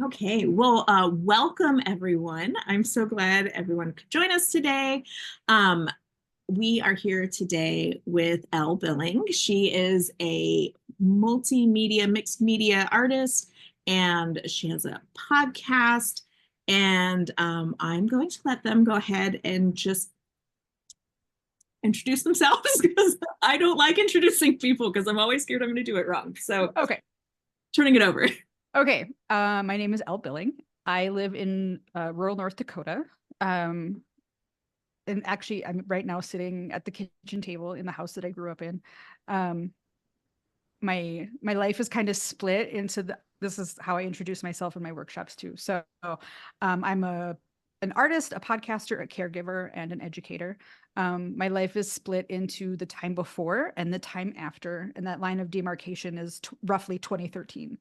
Okay, well, welcome everyone. I'm so glad everyone could join us today. Um, we are here today with Elle Billing. She is a multimedia, mixed media artist, and she has a podcast. And I'm going to let them go ahead and just introduce themselves because I don't like introducing people because I'm always scared I'm going to do it wrong. So, Okay. turning it over. Okay. My name is Elle Billing. I live in rural North Dakota. Um, and actually, I'm right now sitting at the kitchen table in the house that I grew up in. Um, my life is kind of split into this is how I introduce myself in my workshops too. So I'm an artist, a podcaster, a caregiver, and an educator. My life is split into the time before and the time after, and that line of demarcation is roughly 2013.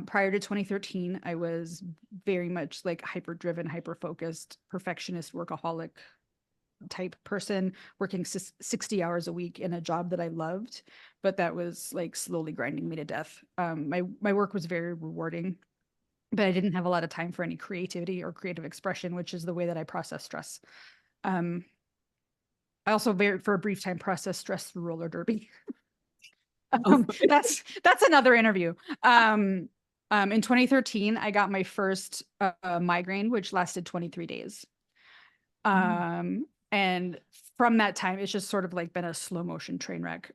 Prior to 2013, I was very much like hyper driven, hyper focused, perfectionist, workaholic type person, working 60 hours a week in a job that I loved, but that was like slowly grinding me to death. My work was very rewarding, but I didn't have a lot of time for any creativity or creative expression, which is the way that I process stress. Um, I also for a brief time processed stress through roller derby. Oh, That's another interview. In 2013, I got my first migraine, which lasted 23 days. And from that time, it's just sort of like been a slow motion train wreck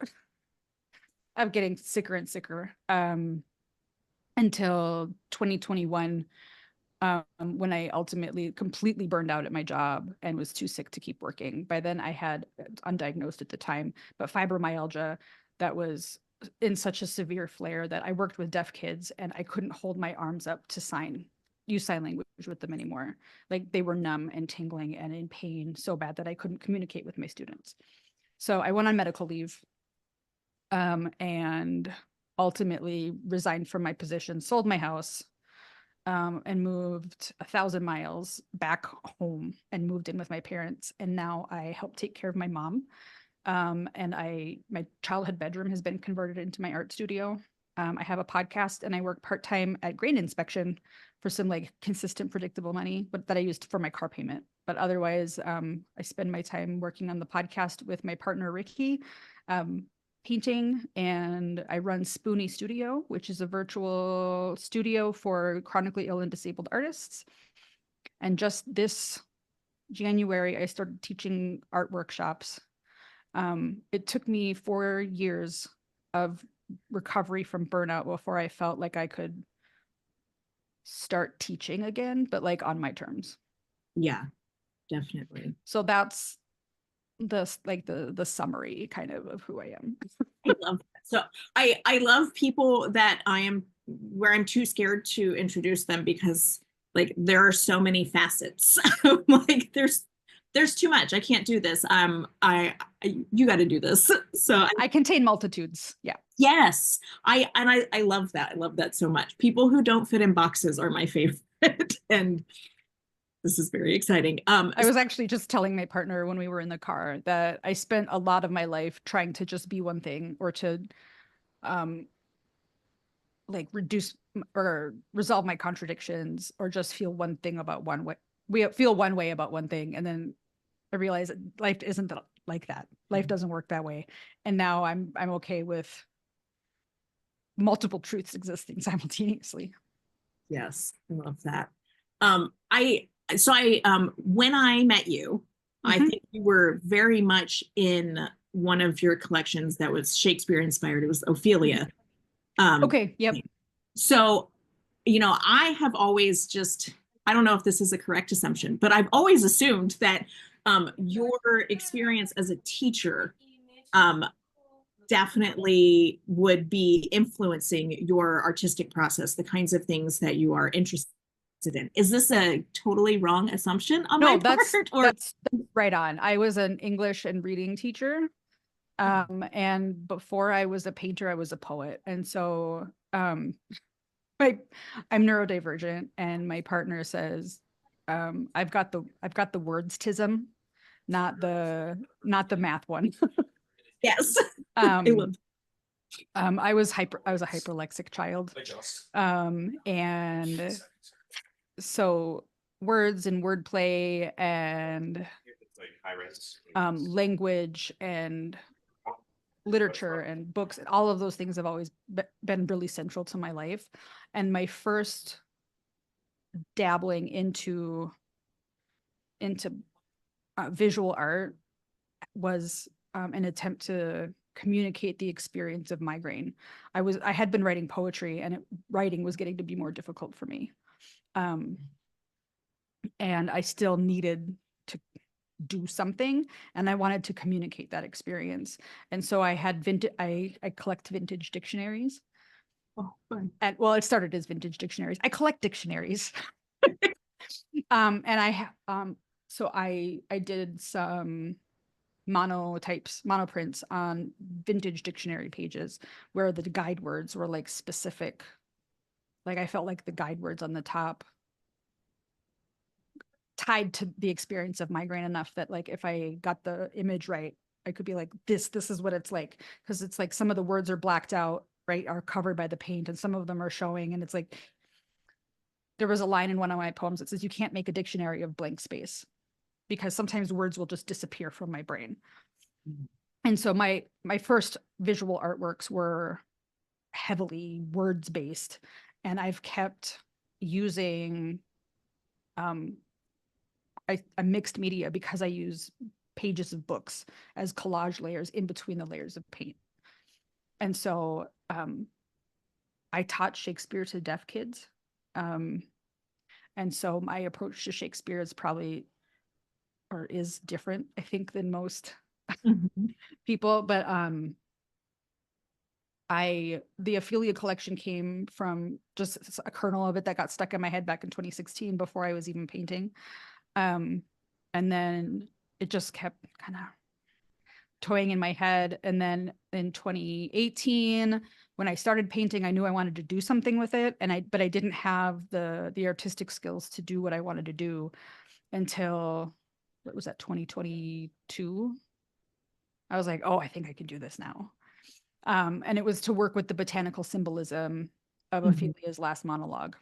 of getting sicker and sicker. Until 2021, when I ultimately completely burned out at my job and was too sick to keep working. By then I had undiagnosed at the time, but fibromyalgia that was in such a severe flare that I worked with deaf kids and I couldn't hold my arms up to use sign language with them anymore. Like they were numb and tingling and in pain so bad that I couldn't communicate with my students. So I went on medical leave, and ultimately resigned from my position, sold my house, and moved 1,000 miles back home and moved in with my parents. And now I help take care of my mom. And my childhood bedroom has been converted into my art studio. I have a podcast and I work part-time at grain inspection for some like consistent, predictable money, but that I used for my car payment. But otherwise, I spend my time working on the podcast with my partner, Ricky, painting, and I run Spoonie Studio, which is a virtual studio for chronically ill and disabled artists. And just this January, I started teaching art workshops. It took me 4 years of recovery from burnout before I felt like I could start teaching again, but like on my terms. yeah, definitely. So that's the summary kind of who I am. I love that. So I love people that I am where I'm too scared to introduce them because like there are so many facets. Like there's too much. I can't do this. You got to do this. So I contain multitudes. Yeah. yes, I love that. I love that so much. People who don't fit in boxes are my favorite, and this is very exciting. I was actually just telling my partner when we were in the car that I spent a lot of my life trying to just be one thing or to um like reduce or resolve my contradictions or just feel one thing about one way. We feel one way about one thing, and then I realize that life isn't like that. Life doesn't work that way. And now I'm okay with multiple truths existing simultaneously. yes, I love that. I when I met you, I Mhm. think you were very much in one of your collections that was Shakespeare inspired. It was Ophelia. Um, Okay. Yep. so, I have always just, I don't know if this is a correct assumption, but I've always assumed that your experience as a teacher um, definitely would be influencing your artistic process, the kinds of things that you are interested in. Is this a totally wrong assumption on my No, part? Or that's right on. I was an English and reading teacher. And before I was a painter, I was a poet. And so my I'm neurodivergent and my partner says I've got the wordstism, not the math one. yes, I love Um I was a hyperlexic child. And so words and wordplay and language and literature and books, all of those things have always been really central to my life. And my first dabbling into visual art was an attempt to communicate the experience of migraine. I had been writing poetry, and writing was getting to be more difficult for me. And I still needed to do something, and I wanted to communicate that experience. And so I collect vintage dictionaries. Oh, fun. And well, it started as vintage dictionaries. I collect dictionaries. And so I did some monoprints on vintage dictionary pages where the guide words were like specific. Like I felt like the guide words on the top tied to the experience of migraine enough that like if I got the image right, I could be like, this is what it's like. Because it's like some of the words are blacked out, right, are covered by the paint, and some of them are showing. And it's like, there was a line in one of my poems that says, you can't make a dictionary of blank space, because sometimes words will just disappear from my brain. Mm-hmm. And so my first visual artworks were heavily words based, and I've kept using a mixed media because I use pages of books as collage layers in between the layers of paint. And so I taught Shakespeare to deaf kids. And so my approach to Shakespeare is probably, or is different, I think, than most people. But the Ophelia collection came from just a kernel of it that got stuck in my head back in 2016 before I was even painting. And then it just kept kind of toying in my head. And then in 2018, when I started painting, I knew I wanted to do something with it. But I didn't have the artistic skills to do what I wanted to do until, what was that, 2022? I was like, oh, I think I can do this now. And it was to work with the botanical symbolism of Ophelia's last monologue,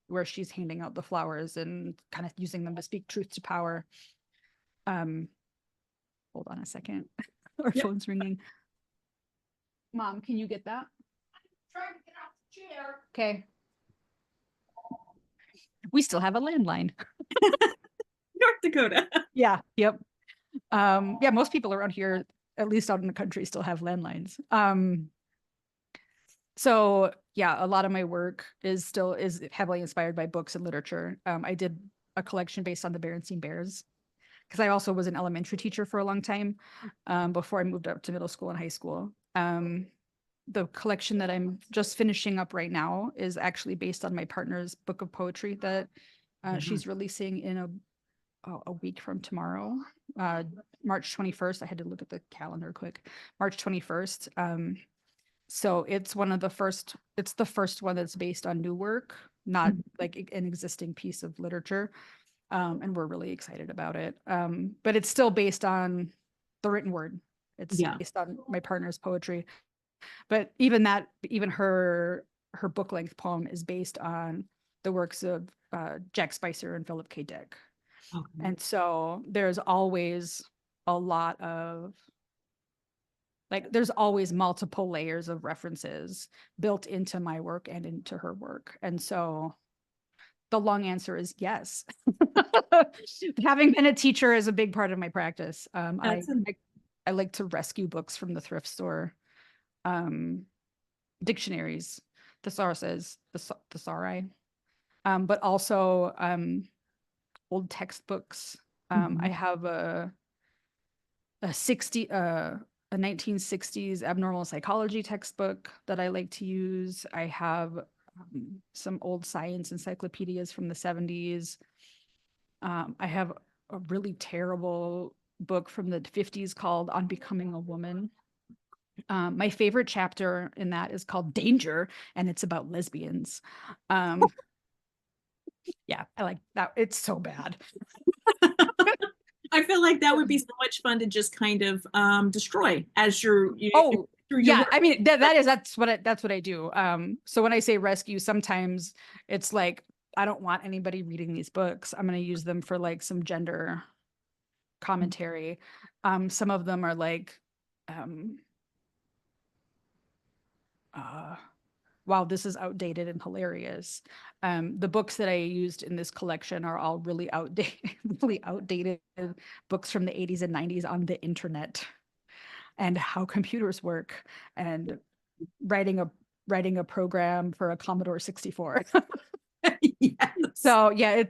where she's handing out the flowers and kind of using them to speak truth to power. Hold on a second. Our phone's ringing. Mom, can you get that? I'm trying to get off the chair. Okay. We still have a landline. North Dakota. Yeah. Yep. Yeah, most people around here, at least out in the country, still have landlines. So yeah, a lot of my work is heavily inspired by books and literature. I did a collection based on the Berenstain Bears, because I also was an elementary teacher for a long time before I moved up to middle school and high school. The collection that I'm just finishing up right now is actually based on my partner's book of poetry that she's releasing in a week from tomorrow, March 21st. I had to look at the calendar quick. March 21st. So it's the first one that's based on new work, not like an existing piece of literature. And we're really excited about it. But it's still based on the written word. It's based on my partner's poetry. But even her book length poem is based on the works of Jack Spicer and Philip K. Dick. Okay. And so there's always a lot of, like, there's always multiple layers of references built into my work and into her work. And so the long answer is yes. Having been a teacher is a big part of my practice. I like to rescue books from the thrift store, dictionaries, thesauruses, thesauri, but also old textbooks. I have a 1960s abnormal psychology textbook that I like to use. I have some old science encyclopedias from the 70s. I have a really terrible book from the 50s called On Becoming a Woman. My favorite chapter in that is called Danger, and it's about lesbians. Yeah, I like that. It's so bad. I feel like that would be so much fun to just kind of destroy as you're through your Yeah, work. I mean that's what I do. So when I say rescue, sometimes it's like I don't want anybody reading these books. I'm going to use them for like some gender commentary. Some of them are like, um, uh, wow, this is outdated and hilarious. The books that I used in this collection are all really outdated, really outdated books from the 80s and 90s on the internet and how computers work and writing a writing a program for a Commodore 64. Yes. So yeah,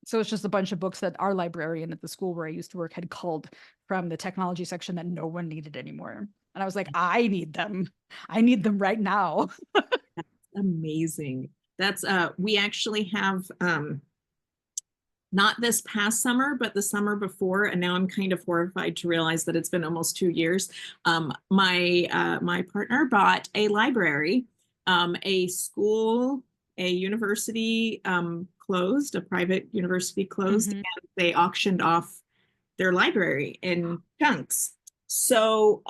so it's just a bunch of books that our librarian at the school where I used to work had culled from the technology section that no one needed anymore. And I was like, I need them. I need them right now. Amazing. That's we actually have not this past summer, but the summer before, and now I'm kind of horrified to realize that it's been almost 2 years. My partner bought a library, a school, a university closed, a private university closed, Mhm. and they auctioned off their library in chunks. So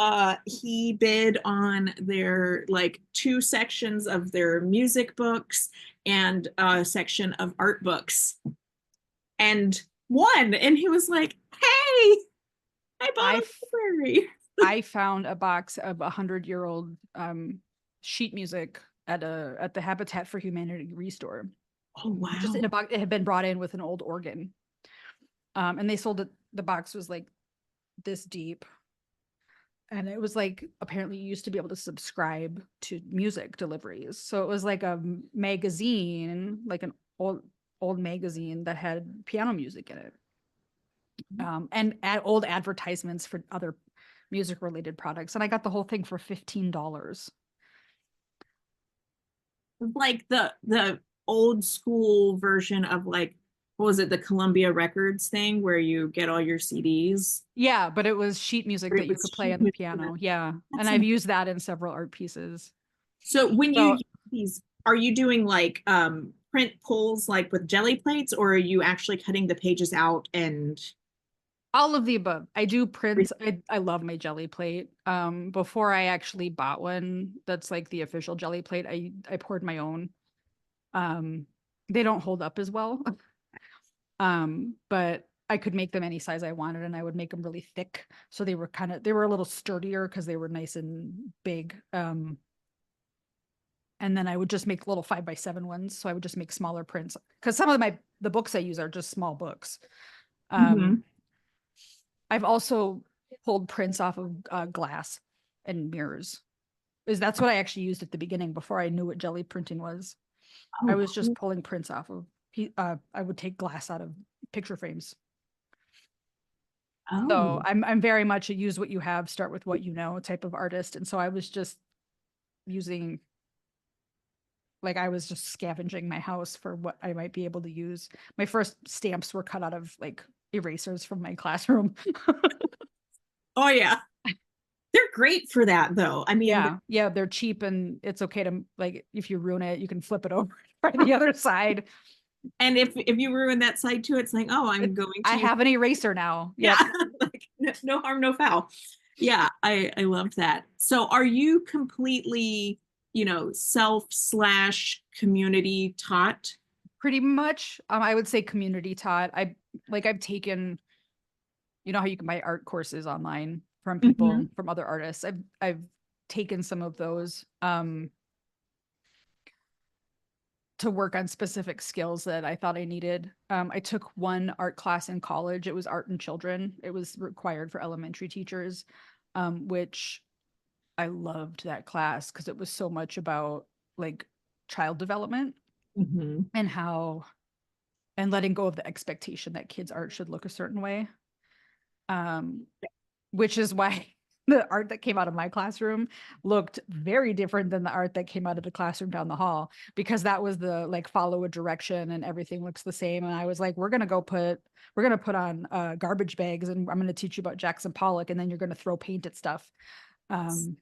he bid on their like two sections of their music books and a section of art books and won. And he was like, "Hey, I bought I a library." I found a box of 100-year-old sheet music at the Habitat for Humanity restore. Oh Just in wow. a box, it had been brought in with an old organ. And they sold it. The box was like this deep. And it was like apparently you used to be able to subscribe to music deliveries. So it was like a magazine, like an old magazine that had piano music in it. And old advertisements for other music related products. And I got the whole thing for $15. Like the old school version of like what was it, the Columbia Records thing where you get all your CDs, Yeah, but it was sheet music but that it you was could play sheet on the music. piano. Yeah. And That's I've used that in several art pieces. so when you So use these, are you doing like print pulls like with jelly plates, or are you actually cutting the pages out and all of the above. I do prints. I love my jelly plate. Before I actually bought one that's like the official jelly plate, I poured my own. Um, they don't hold up as well. But I could make them any size I wanted and I would make them really thick. So they were a little sturdier because they were nice and big. And then I would just make little 5x7 ones. So I would just make smaller prints because some of the books I use are just small books. Um, Mhm. I've also pulled prints off of glass and mirrors. That's what I actually used at the beginning before I knew what jelly printing was. I Oh, was just cool. pulling prints off of. I would take glass out of picture frames. So Oh, I'm very much a use what you have, start with what you know type of artist. And so I was just using I was just scavenging my house for what I might be able to use. My first stamps were cut out of like erasers from my classroom. oh yeah. They're great for that though. I mean, Yeah, yeah, they're cheap and it's okay to like if you ruin it, you can flip it over by the other side. and if you ruin that side too, it's like, oh, I'm going I to use, have an eraser now. yeah, Yep. like no harm, no foul. Yeah, I loved that. So are you completely, self slash community taught? Pretty much. I would say community taught. I've taken, you know how you can buy art courses online from Hmm. people from other artists. I've taken some of those to work on specific skills that I thought I needed. I took one art class in college. It was art and children. It was required for elementary teachers, which I loved that class because it was so much about like child development Hmm. and how and letting go of the expectation that kids' art should look a certain way. Um, which is why the art that came out of my classroom looked very different than the art that came out of the classroom down the hall because that was the like follow a direction and everything looks the same. And I was like, we're gonna put on garbage bags and I'm gonna teach you about Jackson Pollock and then you're gonna throw paint at stuff. Um,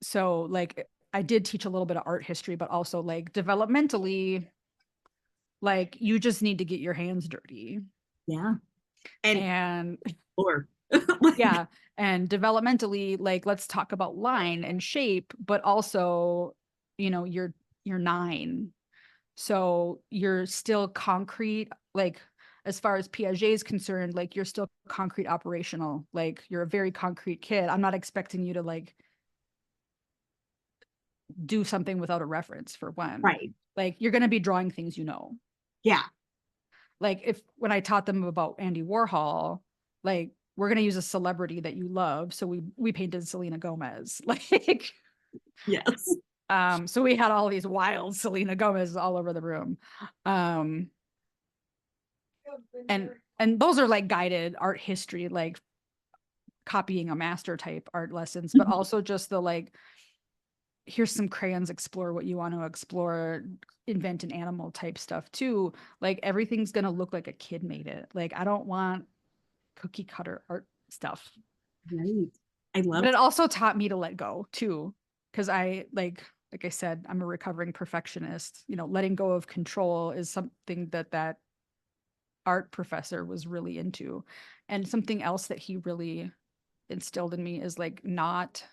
so like I did teach a little bit of art history, but also like developmentally, like you just need to get your hands dirty. Yeah. And And or Like, Yeah. And developmentally, like, let's talk about line and shape, but also, you're 9. So you're still concrete, like, as far as Piaget is concerned, like, you're still concrete operational. Like, you're a very concrete kid. I'm not expecting you to, like, do something without a reference, for one. right. Like, you're going to be drawing things you know. Yeah. Like, if when I taught them about Andy Warhol, like, we're going to use a celebrity that you love. So we painted Selena Gomez. Like, Yes. so we had all these wild Selena Gomez all over the room. Um, and those are like guided art history, like copying a master type art lessons, but also just the like, here's some crayons, explore what you want to explore, invent an animal type stuff too. Like, everything's gonna look like a kid made it. Like, I don't want cookie cutter art stuff. Right. I But loved. it also taught me to let go too, because I like I said, I'm a recovering perfectionist. Letting go of control is something that art professor was really into. And something else that he really instilled in me is like not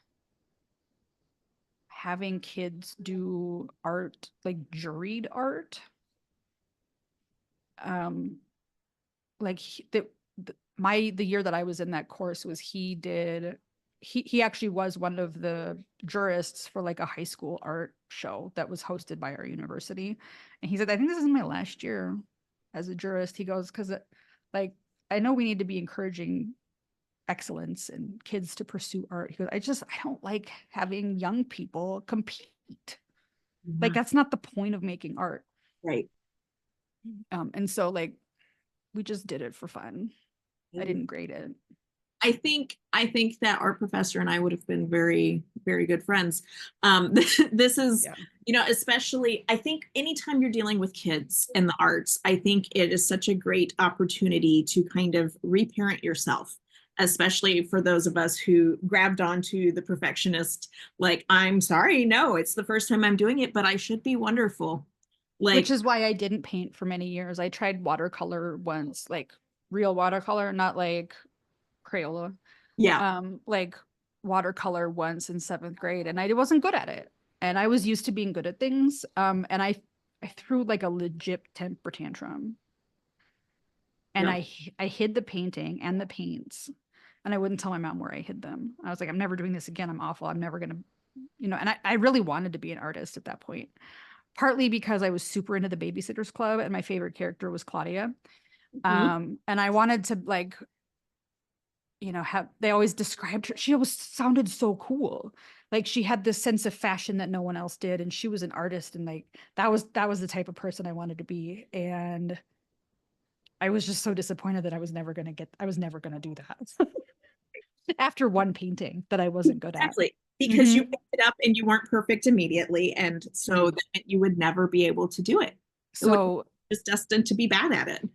having kids do art, like juried art. Um, like the year that I was in that course was he actually was one of the jurists for like a high school art show that was hosted by our university. And he said, I think this is my last year as a jurist. He goes, because like, I know we need to be encouraging excellence and kids to pursue art. He goes, I don't like having young people compete. Like, Yeah. that's not the point of making art. Right. And so like, we just did it for fun. I didn't grade it. I think that our professor and I would have been very, very good friends. This is, Yeah. especially I think anytime you're dealing with kids in the arts, I think it is such a great opportunity to kind of reparent yourself, especially for those of us who grabbed onto the perfectionist, like, I'm sorry, no, it's the first time I'm doing it, but I should be wonderful. Which Like, is why I didn't paint for many years. I tried watercolor once, like real watercolor, not like Crayola. yeah, Like watercolor once in 7th grade, and I wasn't good at it. And I was used to being good at things. And I threw like a legit temper tantrum, and yeah, I hid the painting and the paints, and I wouldn't tell my mom where I hid them. I was like, I'm never doing this again. I'm awful. I'm never gonna, and I really wanted to be an artist at that point, partly because I was super into the Babysitters Club and my favorite character was Claudia. mhm, And I wanted to like, have they always described her, she always sounded so cool. Like, she had this sense of fashion that no one else did, and she was an artist, and like that was the type of person I wanted to be. And I was just so disappointed that I was never gonna do that. After one painting that I wasn't good at. exactly. Because you Mm-hmm. picked it up and you weren't perfect immediately, and so that meant you would never be able to do it. It was So, just destined to be bad at it.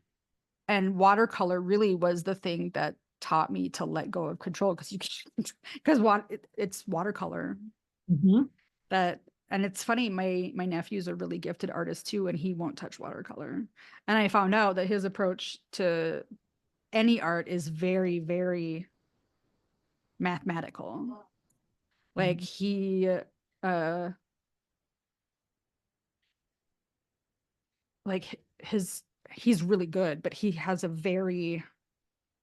and watercolor really was the thing that taught me to let go of control, because because it's watercolor Mhm. that. And it's funny, my nephew's a really gifted artist too, and he won't touch watercolor. And I found out that his approach to any art is very, very mathematical. Like, uh like he's really good, but he has a very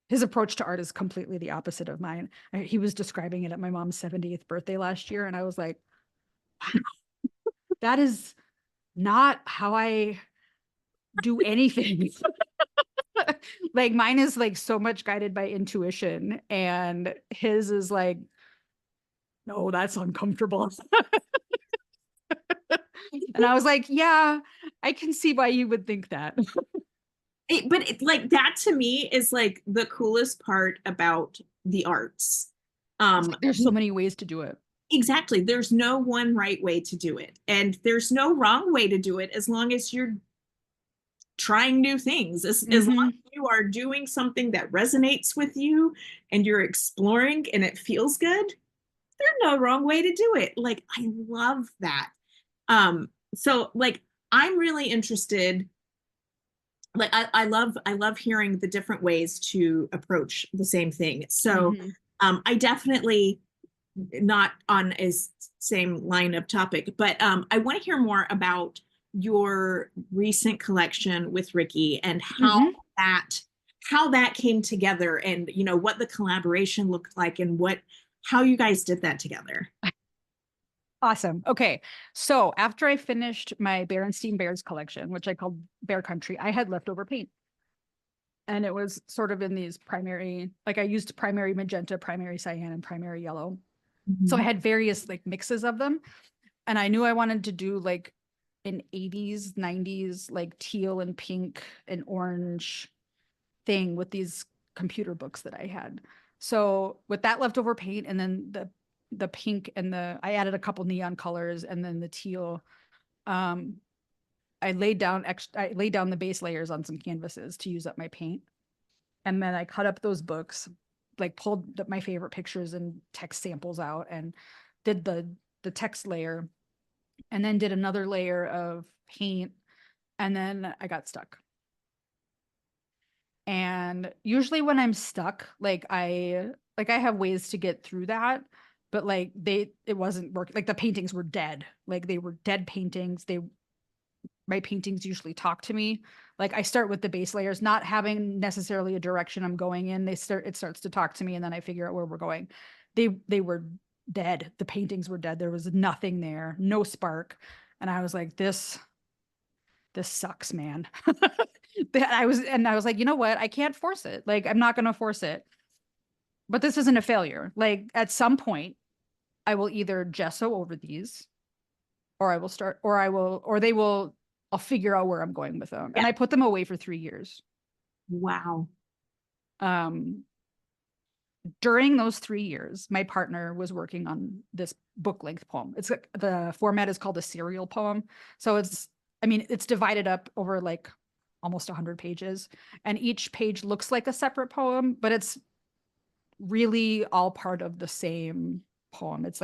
his approach to art is completely the opposite of mine. He was describing it at my mom's 70th birthday last year, and I was like, that is not how I do anything. Like, mine is like so much guided by intuition, and his is like, no, that's uncomfortable. And I was like, yeah, I can see why you would think that. Like, that to me is like the coolest part about the arts. It's Um, like, there's so many ways to do it. exactly. There's no one right way to do it, and there's no wrong way to do it as long as you're trying new things. As long Mm-hmm. as you are doing something that resonates with you and you're exploring and it feels good, there's no wrong way to do it. Like, I love that. So like, I'm really interested like I love hearing the different ways to approach the same thing. So Mhm. I definitely, not on a same line of topic, but I want to hear more about your recent collection with Ricky and Mhm. how that came together, and you know what the collaboration looked like, and what how you guys did that together. Awesome. Okay. So after I finished my Berenstein Bears collection, which I called Bear Country, I had leftover paint. And it was sort of in these primary, like I used primary magenta, primary cyan, and primary yellow. So I Mhm. had various like mixes of them. And I knew I wanted to do like an 80s, 90s, like teal and pink and orange thing with these computer books that I had. So with that leftover paint and then the pink and the I added a couple neon colors and then the teal. Um, I laid down the base layers on some canvases to use up my paint. And then I cut up those books, like pulled my favorite pictures and text samples out and did the text layer and then did another layer of paint and then I got stuck. And usually when I'm stuck, like I have ways to get through that, but like it wasn't working. Like the paintings were dead. Like they were dead paintings. They My paintings usually talk to me. Like I start with the base layers, not having necessarily a direction I'm going in. It starts to talk to me and then I figure out where we're going. They were dead. The paintings were dead. There was nothing there, no spark. And I was like, this sucks, man. I was like, you know what? I can't force it. Like, I'm not gonna force it. But this isn't a failure. Like at some point, I will either gesso over these, or I will start, or I will, or they will, I'll figure out where I'm going with them. Yeah. And I put them away for 3 years. Wow. Um, During those 3 years, my partner was working on this book length poem. It's like the format is called a serial poem. So I mean, it's divided up over like almost 100 pages, and each page looks like a separate poem, but it's really all part of the same poem. It's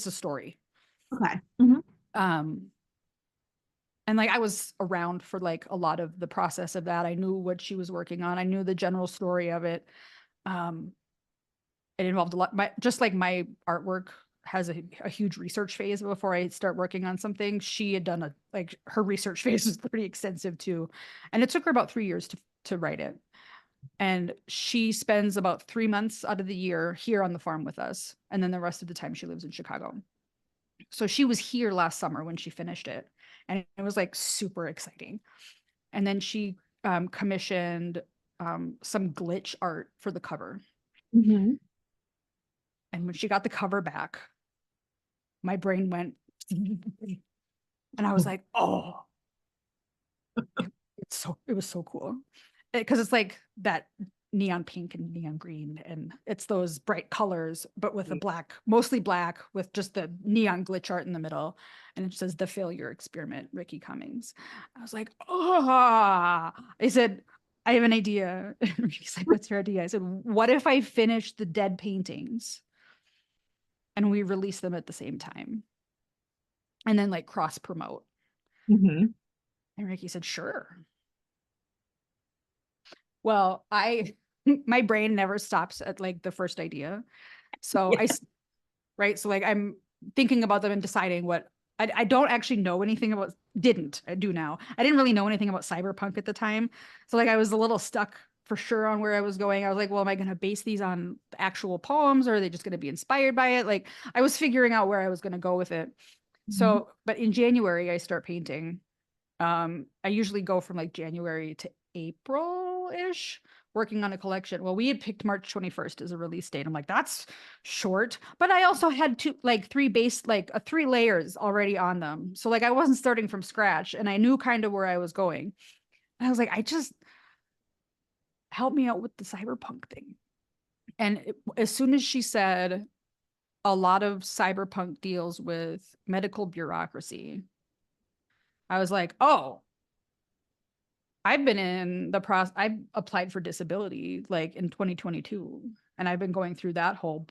a story. Okay. Mhm. Um, and like I was around for like a lot of the process of that. I knew what she was working on. I knew the general story of it. Um, it involved a lot. Just like my artwork has a huge research phase before I start working on something. She had done her research phase was pretty extensive too, and it took her about 3 years to write it. And she spends about 3 months out of the year here on the farm with us, and then the rest of the time she lives in Chicago. So she was here last summer when she finished it, and it was like super exciting. And then she commissioned some glitch art for the cover. Mhm. And when she got the cover back, my brain went, and I was like, oh, it was so cool. Because it's like that neon pink and neon green, and it's those bright colors, but with a mostly black, with just the neon glitch art in the middle. And it says the failure experiment, Ricky Cummings. I was like, oh, I said, I have an idea. And Ricky's like, what's your idea? I said, what if I finish the dead paintings and we release them at the same time? And then like cross promote. Mhm. And Ricky said, sure. Well, my brain never stops at like the first idea. So Yeah. right. So like I'm thinking about them and deciding what I don't actually know anything about, I do now. I didn't really know anything about cyberpunk at the time. So like I was a little stuck for sure on where I was going. I was like, well, am I going to base these on actual poems, or are they just going to be inspired by it? Like I was figuring out where I was going to go with it. Mhm. So, but in January, I start painting. I usually go from like January to April-ish working on a collection. Well, we had picked March 21st as a release date. I'm like, that's short. But I also had three layers already on them. So like I wasn't starting from scratch and I knew kind of where I was going. And I was like, I just help me out with the cyberpunk thing. And as soon as she said a lot of cyberpunk deals with medical bureaucracy, I was like, oh, I've been in the process. I've applied for disability like in 2022, and I've been going through that whole.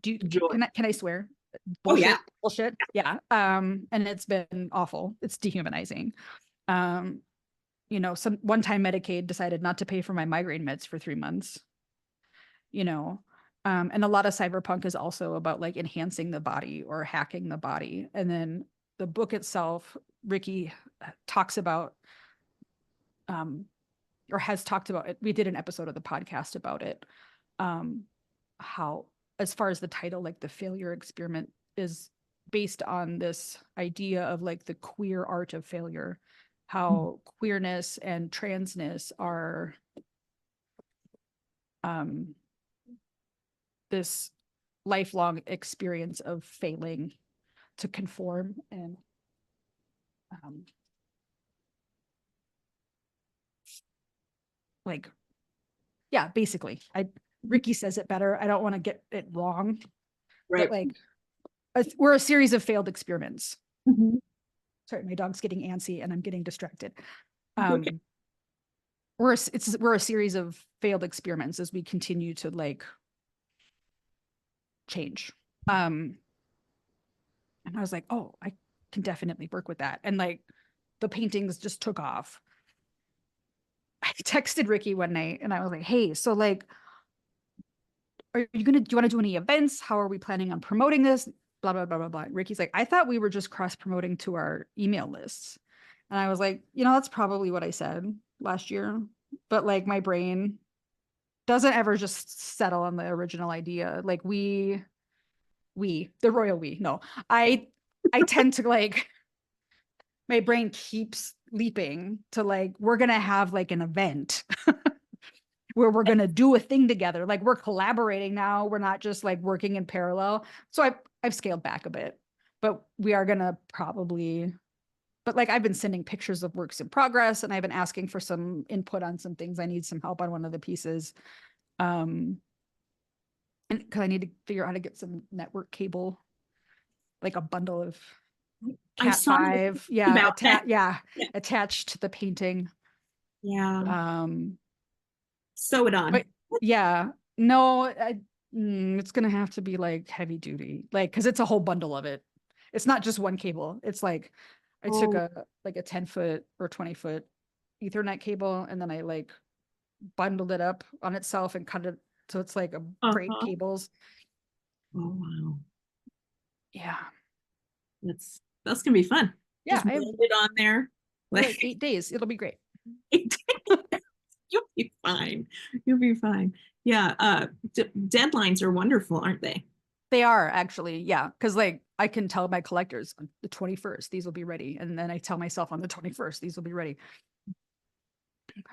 Joy. Can I swear? Oh yeah. Bullshit. Yeah. And it's been awful. It's dehumanizing. You know, some one time Medicaid decided not to pay for my migraine meds for 3 months, you know. And a lot of cyberpunk is also about like enhancing the body or hacking the body. And then the book itself, Ricky talks about, or has talked about it. We did an episode of the podcast about it. How, as far as the title, like the failure experiment is based on this idea of like the queer art of failure, how queerness and transness are this lifelong experience of failing to conform and like, yeah, basically, Ricky says it better. I don't want to get it wrong, Right. but like, we're a series of failed experiments. Mhm. Sorry, my dog's getting antsy and I'm getting distracted. Okay. We're a series of failed experiments as we continue to like change. And I was like, oh, I can definitely work with that. And like the paintings just took off. I texted Ricky one night and I was like, hey, so like, do you want to do any events? How are we planning on promoting this? Blah, blah, blah, blah, blah. Ricky's like, I thought we were just cross promoting to our email lists. And I was like, that's probably what I said last year. But like my brain doesn't ever just settle on the original idea. Like the royal we, no, I tend to like, my brain keeps leaping to like, we're going to have like an event where we're going to do a thing together. Like we're collaborating now. We're not just like working in parallel. So I've scaled back a bit, but we are going to probably, but like I've been sending pictures of works in progress and I've been asking for some input on some things. I need some help on one of the pieces. And because I need to figure out how to get some network cable, like a bundle of I Cat saw 5. about that. Yeah, attached to the painting. Yeah. Sew it on. But yeah, no, it's gonna have to be like heavy duty, like because it's a whole bundle of it. It's not just one cable. It's like I took Oh, a 10-foot or 20-foot Ethernet cable and then I like bundled it up on itself and cut it so it's like a braid uh-huh. cables. Oh, wow. Yeah, That's gonna be fun. yeah. Just build it on there. We have like Like 8 days. It'll be great. you'll be fine. You'll be fine. Yeah. Deadlines are wonderful, aren't they? They are actually, yeah, because like I can tell my collectors on the 21st these will be ready, and then I tell myself on the 21st these will be ready.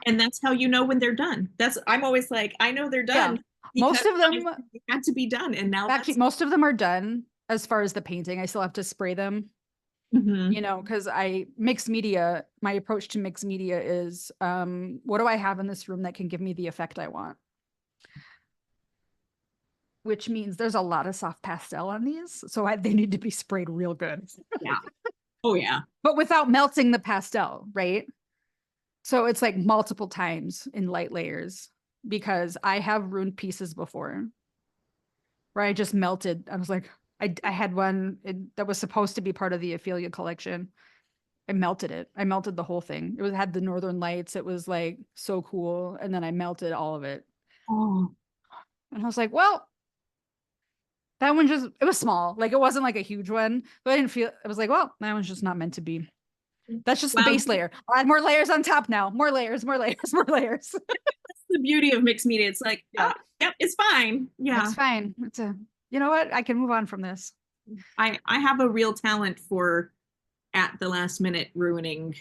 And that's how you know when they're done. I'm always like, I know they're Yeah, done because most of them they had to be done. And now actually, that's most of them are done as far as the painting. I still have to spray them, Mhm. because mixed media, my approach to mixed media is what do I have in this room that can give me the effect I want? Which means there's a lot of soft pastel on these, so they need to be sprayed real good. Yeah. Oh yeah. But without melting the pastel, right? So it's like multiple times in light layers because I have ruined pieces before where I just melted. I was like, I had one that was supposed to be part of the Ophelia collection. I melted it. I melted the whole thing. Had the Northern Lights. It was like so cool. And then I melted all of it. Oh, And I was like, well, that one it was small. Like it wasn't like a huge one, but I didn't feel, I was like, well, that one's just not meant to be. That's just the well, base layer. I'll add more layers on top now. More layers, more layers, more layers. that's the beauty of mixed media. It's like, Yeah. yep, it's fine. Yeah. It's fine. You know what? I can move on from this. I have a real talent for at the last minute ruining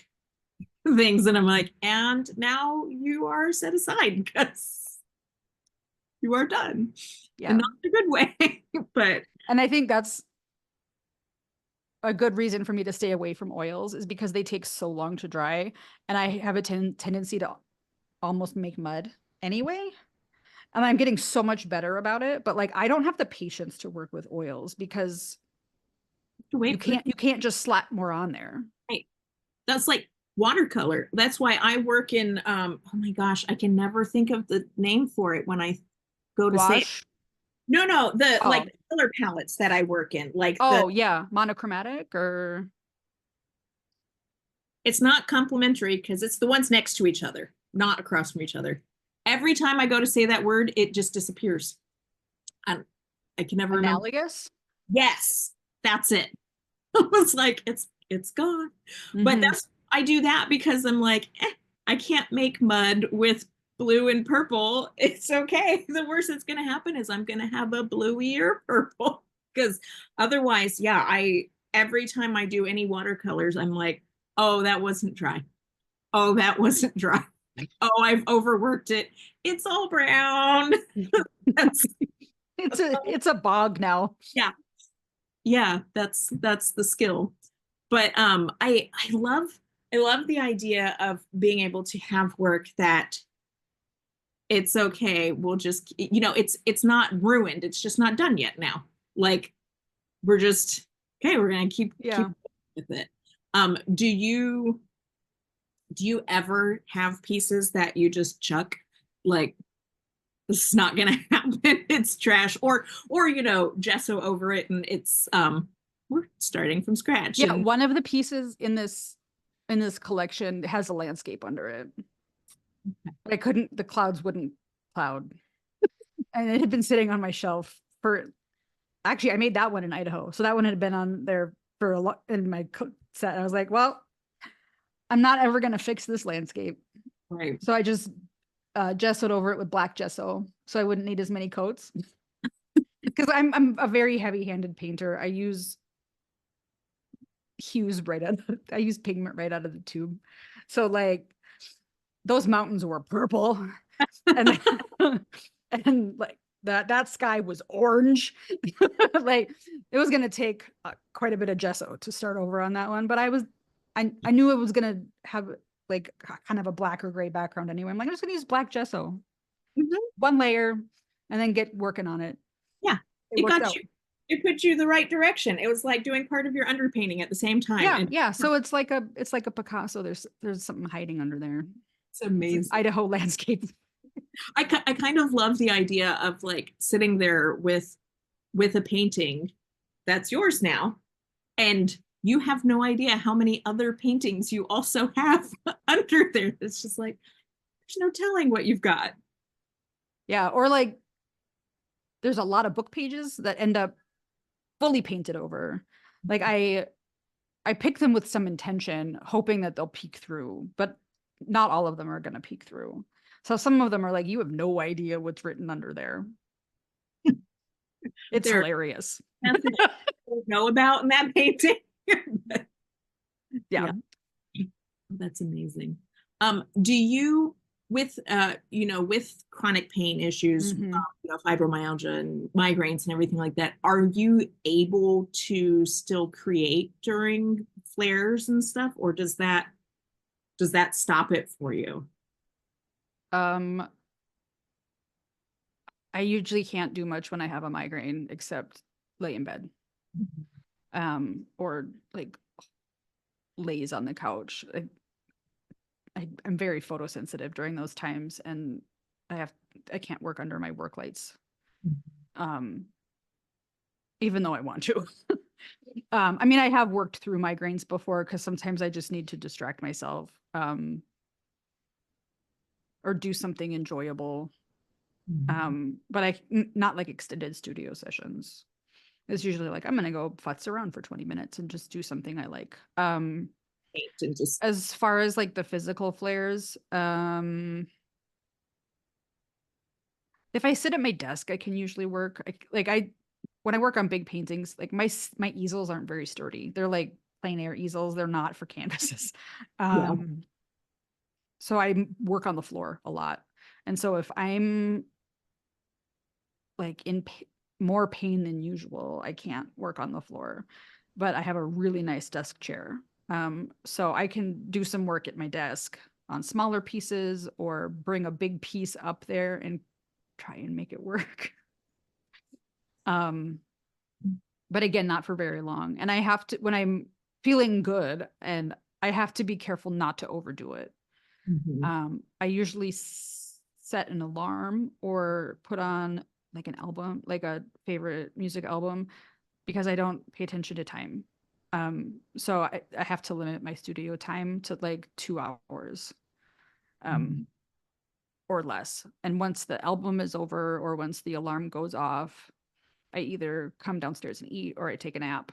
things. And I'm like, and now you are set aside because you are done. Yeah. And not in a good way. But And I think that's a good reason for me to stay away from oils is because they take so long to dry. And I have a tendency to almost make mud anyway. And I'm getting so much better about it. But like, I don't have the patience to work with oils because you wait for can't just slap more on there. right. That's like watercolor. That's why I work in oh my gosh, I can never think of the name for it when I go to say it. Gouache. No, the Oh. like the color palettes that I work in, like the Oh yeah. Monochromatic or It's not complimentary because it's the ones next to each other, not across from each other. Every time I go to say that word, it just disappears. I, I can never remember. Analogous. Yes, that's it. I was like, it's gone. But Mhm. that's I do that because I'm like, I can't make mud with blue and purple. It's okay. The worst that's gonna happen is I'm gonna have a bluey or purple. Because otherwise, yeah, I every time I do any watercolors, I'm like, oh, that wasn't dry. Oh, that wasn't dry. Oh, I've overworked it. It's all brown. That's It's a bog now. yeah, yeah, that's the skill. But I love the idea of being able to have work that it's okay. We'll just it's not ruined. It's just not done yet now. Like we're just okay, we're gonna keep Yeah. with it. Do you ever have pieces that you just chuck like this is not gonna happen, it's trash, or gesso over it and it's we're starting from scratch Yeah, and one of the pieces in this collection has a landscape under it. But the clouds wouldn't cloud. And it had been sitting on my shelf for, actually, I made that one in Idaho. So that one had been on there for a lot in my set. I was like, well, I'm not ever going to fix this landscape. right. So I just gessoed over it with black gesso so I wouldn't need as many coats. Because I'm a very heavy-handed painter. I use hues I use pigment right out of the tube. So like those mountains were purple and and like that sky was orange. Like it was gonna take quite a bit of gesso to start over on that one, but I knew it was gonna have like kind of a black or gray background anyway. I'm like, I'm just gonna use black gesso, Mhm. one layer, and then get working on it. Yeah, It it worked got out. you. It put you the right direction. It was like doing part of your underpainting at the same time, Yeah, and yeah. So it's like a Picasso. There's something hiding under there. it's It's an amazing. Idaho landscape. I kind of love the idea of like sitting there with a painting that's yours now, and you have no idea how many other paintings you also have under there. It's just like there's no telling what you've got. Yeah, or like there's a lot of book pages that end up fully painted over. Like I pick them with some intention, hoping that they'll peek through, but not all of them are going to peek through. So some of them are like, you have no idea what's written under there. It's There are hilarious. messages you don't know about in that painting. Yeah. Yeah, that's amazing. Do you with chronic pain issues, Mhm. fibromyalgia and migraines and everything like that, are you able to still create during flares and stuff, or does that stop it for you? Um, I usually can't do much when I have a migraine except lay in bed. Or like lays on the couch. I'm very photosensitive during those times and I have I can't work under my work lights. Um, even though I want to. I mean, I have worked through migraines before because sometimes I just need to distract myself, or do something enjoyable. Mhm. But not like extended studio sessions. It's usually like I'm gonna go futz around for 20 minutes and just do something I like. Paint and just As far as like the physical flares, if I sit at my desk, I can usually work. When I work on big paintings, like my easels aren't very sturdy. They're like plein air easels. They're not for canvases. yeah. Um, so I work on the floor a lot. And so if I'm like in more pain than usual, I can't work on the floor. But I have a really nice desk chair. So I can do some work at my desk on smaller pieces or bring a big piece up there and try and make it work. Um, but again, not for very long. And I have to, when I'm feeling good, and I have to be careful not to overdo it. Mhm. I usually set an alarm or put on like an album, like a favorite music album, because I don't pay attention to time. So I have to limit my studio time to like 2 hours. Mhm. Or less. And once the album is over or once the alarm goes off, I either come downstairs and eat or I take a nap.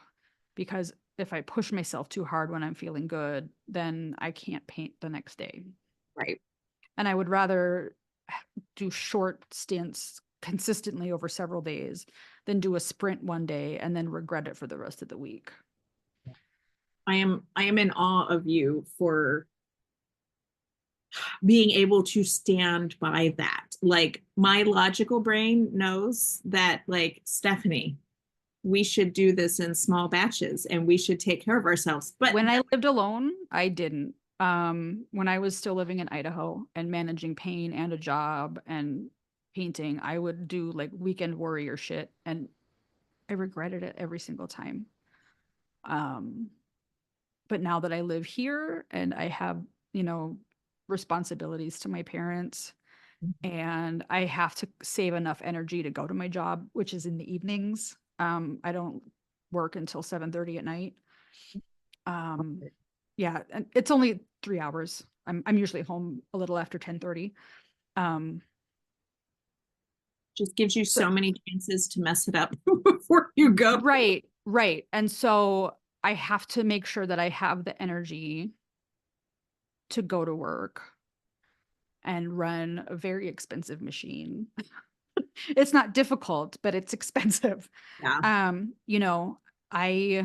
Because if I push myself too hard when I'm feeling good, then I can't paint the next day. Right. And I would rather do short stints consistently over several days than do a sprint one day and then regret it for the rest of the week. I am in awe of you for being able to stand by that. Like my logical brain knows that like Stephanie, we should do this in small batches and we should take care of ourselves. But When I lived alone, I didn't. When I was still living in Idaho and managing pain and a job and painting, I would do like weekend warrior shit and I regretted it every single time. Um, but now that I live here and I have, you know, responsibilities to my parents and I have to save enough energy to go to my job, which is in the evenings. I don't work until 7:30 at night. Um, yeah, and it's only 3 hours. I'm usually home a little after 10:30. Um, just gives you so so many chances to mess it up before you go. right, right. And so I have to make sure that I have the energy to go to work and run a very expensive machine. It's not difficult, but it's expensive. Yeah. You know, I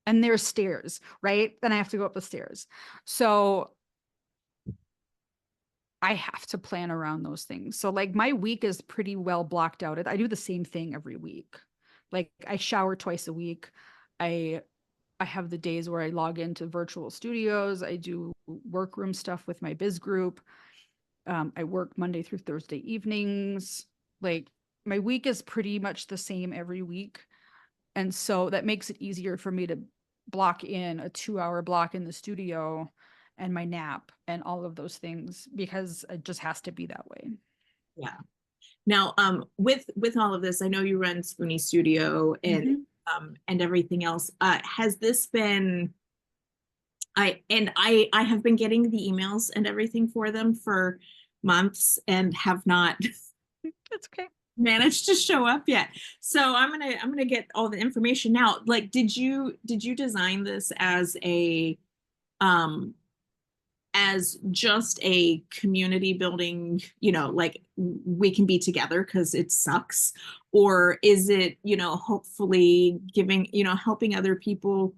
and there's stairs, right? Then I have to go up the stairs. So I have to plan around those things. So like my week is pretty well blocked out. I do the same thing every week. Like I shower twice a week. I I have the days where I log into virtual studios. I do workroom stuff with my biz group. I work Monday through Thursday evenings. Like my week is pretty much the same every week. And so that makes it easier for me to block in a 2 hour block in the studio and my nap and all of those things because it just has to be that way. Yeah. Now, with all of this, I know you run Spoonie Studio and everything else. Has this been I have been getting the emails and everything for them for months and have not That's okay. managed to show up yet. So I'm gonna get all the information now. Like, did you design this um as just a community building, like we can be together because it sucks? Or is it, hopefully giving, helping other people,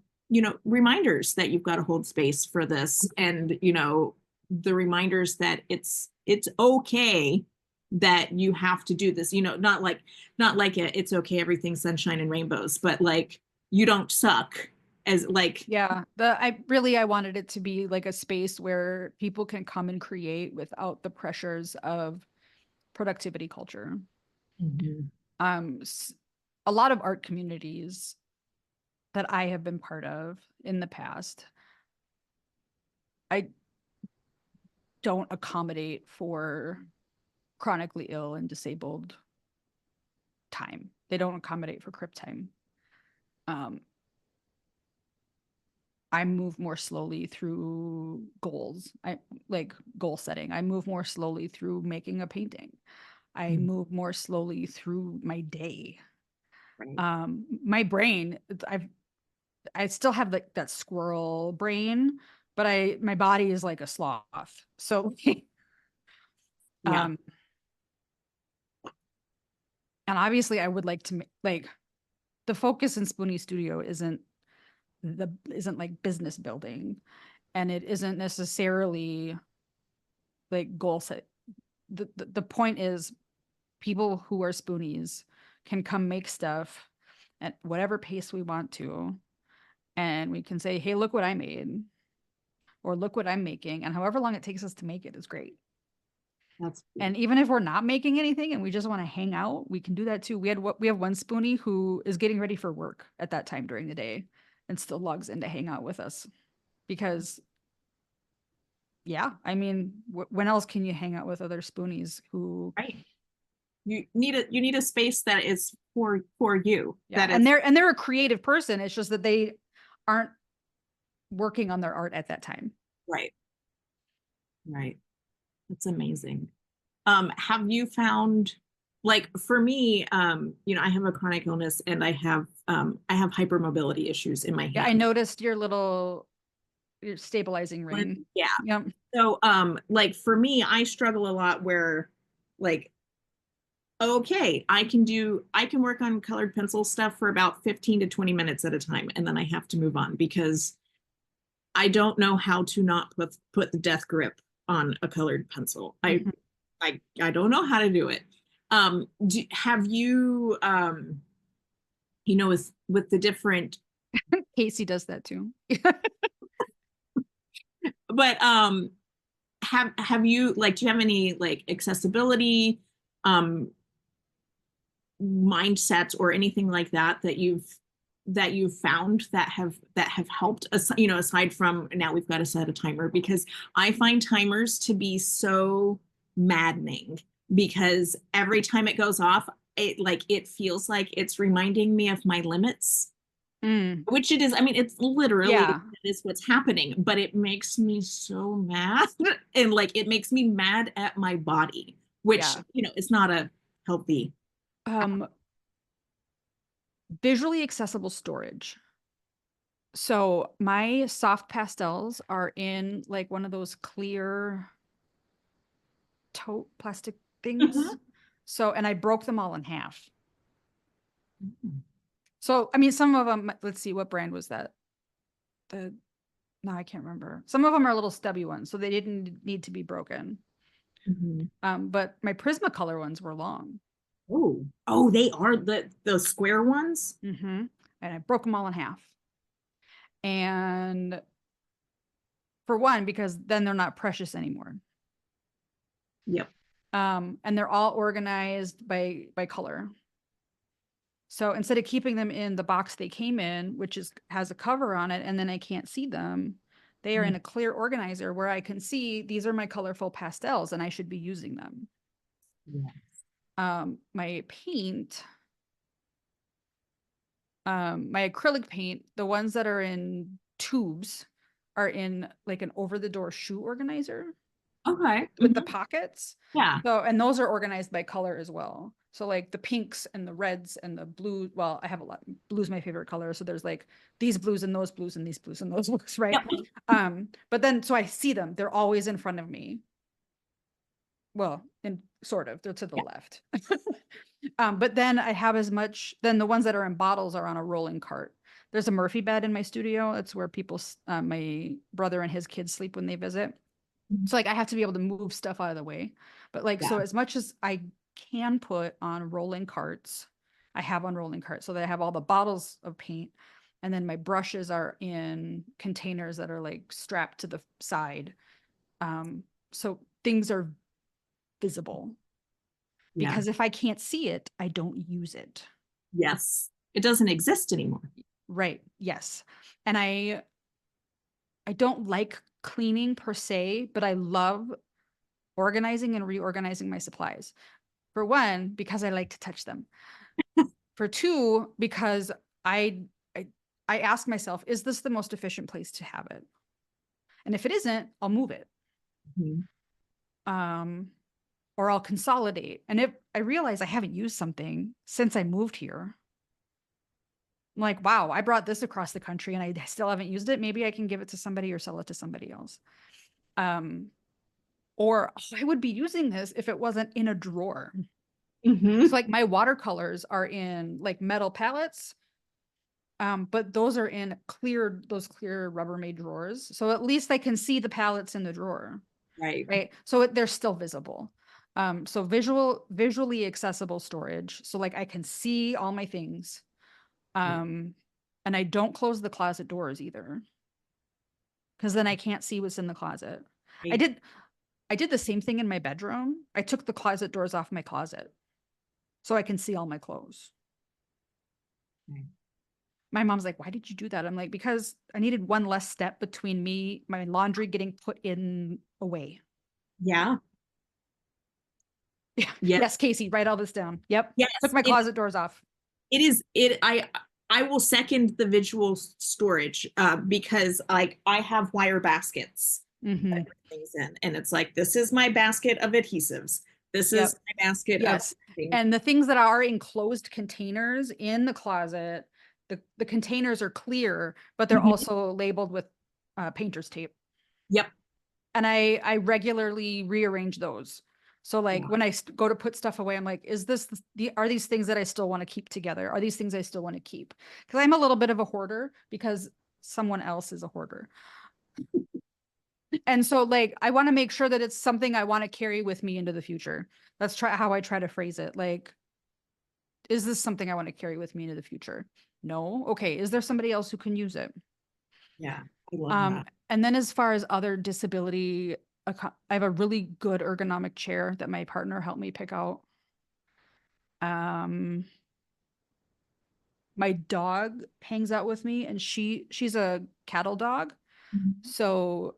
reminders that you've got to hold space for this and, the reminders that it's okay that you have to do this, not like it's okay, everything's sunshine and rainbows, but like you don't suck as like Yeah, I wanted it to be like a space where people can come and create without the pressures of productivity culture. Mhm. Um, s- a lot of art communities that I have been part of in the past, I don't accommodate for chronically ill and disabled time. They don't accommodate for crip time. Um, I move more slowly through goals. I like goal setting. I move more slowly through making a painting. I Mhm. move more slowly through my day. Right. My brain, I still have like that squirrel brain, but my body is like a sloth. So Yeah. um and obviously I would like to like the focus in Spoonie Studio isn't like business building and it isn't necessarily like goal set. The point is people who are spoonies can come make stuff at whatever pace we want to and we can say, hey, look what I made or look what I'm making, and however long it takes us to make it is great. That's And even if we're not making anything and we just want to hang out, we can do that too. We have one spoonie who is getting ready for work at that time during the day and still logs in to hang out with us because yeah, I mean, when else can you hang out with other spoonies who right. you need a space that is for you. Yeah. That And is they're a creative person. It's just that they aren't working on their art at that time. right. Right. That's amazing. Have you found, like for me, I have a chronic illness and I have hypermobility issues in my Yeah, I hands. noticed your stabilizing ring. Yeah. Yep. So, like for me, I struggle a lot where, like, okay, I can work on colored pencil stuff for about 15 to 20 minutes at a time, and then I have to move on because I don't know how to not put the death grip on a colored pencil. Mhm. I don't know how to do it. Have you with the different, Casey does that too. but have you, like, do you have any like accessibility um mindsets or anything like that that you've found that have helped us, aside from now we've got to set a timer, because I find timers to be so maddening, because every time it goes off, it feels like it's reminding me of my limits, Mm, which it is. I mean, it's literally yeah. that is what's happening, but it makes me so mad and like it makes me mad at my body, which Yeah. is not a healthy. Um, Visually accessible storage. So my soft pastels are in like one of those clear tote plastic things. Mhm. So, and I broke them all in half. So, I mean, some of them, let's see, what brand was that? The, no, I can't remember. Some of them are little stubby ones, so they didn't need to be broken. Mhm. But my Prismacolor ones were long. Oh, they are those square ones. Mm-hmm. And I broke them all in half. And for one, because then they're not precious anymore. Yep. And they're all organized by color. So instead of keeping them in the box they came in, which has a cover on it, and then I can't see them, they are in a clear organizer where I can see these are my colorful pastels and I should be using them. Yeah. My paint, my acrylic paint, the ones that are in tubes are in like an over-the-door shoe organizer Okay. with the Mhm. pockets. Yeah. So, and those are organized by color as well. So like the pinks and the reds and the blue, well, I have a lot. Blue's my favorite color. So there's like these blues and those blues and these blues and those blues, right? Yep. But then so I see them. They're always in front of me. Well, in sort of, they're to the Yeah. left. But then I have as much, then the ones that are in bottles are on a rolling cart. There's a Murphy bed in my studio. It's where people, my brother and his kids sleep when they visit. Mhm. So like I have to be able to move stuff out of the way. But like so Yeah. as much as I can put on rolling carts, I have on rolling carts so that I have all the bottles of paint and then my brushes are in containers that are like strapped to the side. So things are visible Yeah. because if I can't see it, I don't use it. Yes. It doesn't exist anymore. Right. Yes. And I don't like cleaning per se, but I love organizing and reorganizing my supplies. For one, because I like to touch them. For two, because I I, I ask myself, is this the most efficient place to have it? And if it isn't, I'll move it. Mhm. Um, or I'll consolidate. And if I realize I haven't used something since I moved here, I'm like, wow, I brought this across the country and I still haven't used it. Maybe I can give it to somebody or sell it to somebody else. Um, or oh, I would be using this if it wasn't in a drawer. So Mhm. like my watercolors are in like metal palettes, but those are in those clear Rubbermaid drawers. So at least I can see the palettes in the drawer, Right. right? So they're still visible. So visually accessible storage. So like I can see all my things. Right. And I don't close the closet doors either, because then I can't see what's in the closet. I Right. did I did the same thing in my bedroom. I took the closet doors off my closet so I can see all my clothes. Right. My mom's like, why did you do that? I'm like, because I needed one less step between my laundry getting put in away. Yeah. Yes. Yes, Casey, write all this down. Yep. Yes. Took my closet doors off. It is I will second the visual storage because like I have wire baskets that I Hmm. put things in, and it's like this is my basket of adhesives. This Yep. is my basket of Yes. things. And the things that are enclosed containers in the closet, the containers are clear, but they're Mhm. also labeled with painter's tape. Yep. And I regularly rearrange those. So like Yeah. when I go to put stuff away, I'm like, is this are these things that I still want to keep together? Are these things I still want to keep? Because I'm a little bit of a hoarder because someone else is a hoarder. And so like I want to make sure that it's something I want to carry with me into the future. That's how I try to phrase it. Like, is this something I want to carry with me into the future? No. Okay. Is there somebody else who can use it? Yeah. I love that. And then as far as other disability, I have a really good ergonomic chair that my partner helped me pick out. Um, my dog hangs out with me, and she's a cattle dog. Mhm. So